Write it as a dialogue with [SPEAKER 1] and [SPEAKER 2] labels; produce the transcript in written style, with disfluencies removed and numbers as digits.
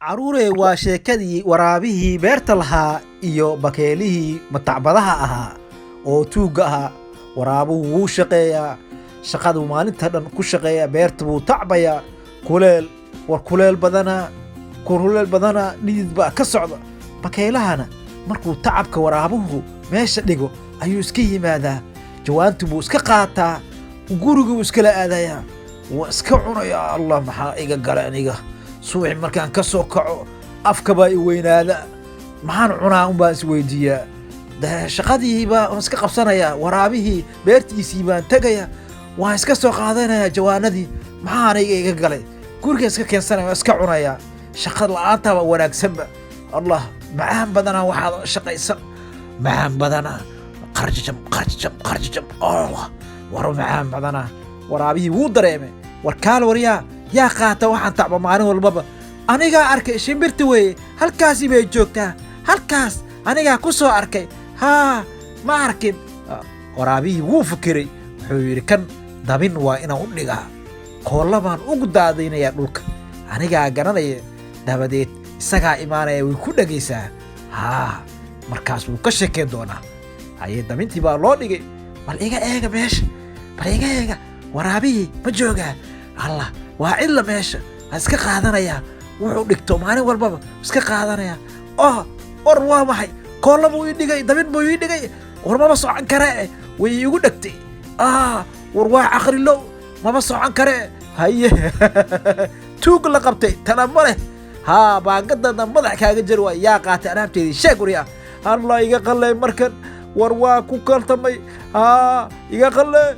[SPEAKER 1] caruure waa sheekadii waraabihii beerta lahaa iyo bakeelihii matacbadaha ahaa oo tuugga ahaa. Waraabuhu wuu shaqeeyaa, shaqadu maalinta dhan ku shaqeeya, beerta buu tacbayaa. Kuleel badana dhidid baa ka socda. Bakeelahana markuu tacabka waraabuhu meesha dhigo ayuu iska yimaadaa, jawaantu buu iska qaataa, guriguu iskala aadayaa, waa iska cunayaa. Allah, maxaa iga gala aniga subaxi markaan ka soo kaco afka baa i weynaada, maxaan cunaa un baan is weydiiyaa. Shaqadii baan iska qabsanayaa, waraabihii beertiisii baan tegayaa, waan iska soo qaadanayaa jawaanadii, maxaa aniga iga galay, guriga iska keensanaya, iska cunayaa. Shaqada la'aanta waa wanaagsanba. Allah, macaan badanaa waxaad shaqaysan, macaan badanaa qarjajab. Allah, war macaan badanaa. Waraabihii wuu dareemay, warkaal waryaa yaa qaata waxaan tacba maalin walbaba. Anigaa arkay, shimbirta weeye, halkaasi bay joogtaa, halkaas anigaa ku soo arkay. Ma arkin. Waraabihii wuu fikiray, wuxuu yidhi kan dabin waa inaan u dhigaa, koolla baan ugu daadaynayaa dhulka, anigaa garanaya. Dabadeed isagaa imaanaya, way ku dhegaysaa. Markaas wuu ka sheekeen doonaa. Dabintii baa loo dhigay. Bal iga eega meesha, bal iga eega, waraabihii ma joogaa? Allah, waa cidla meesha, ha iska qaadanayaa. Wuxuu dhigto maalin walbaba iska qaadanayaa. War waa maxay? Koolla buu ii dhigay, dabin buu ii dhigay, war mama socon karee, way iigu dhegtay. War waa caqlilow, mama socon karee. Haye tuug la qabtay, tala ma leh. Baangadana madax kaaga jar waay, yaa qaatay alaabteedii, sheeg waryaa. Allah, iga qalay markan, war waa ku kaltamay. Iga qalay.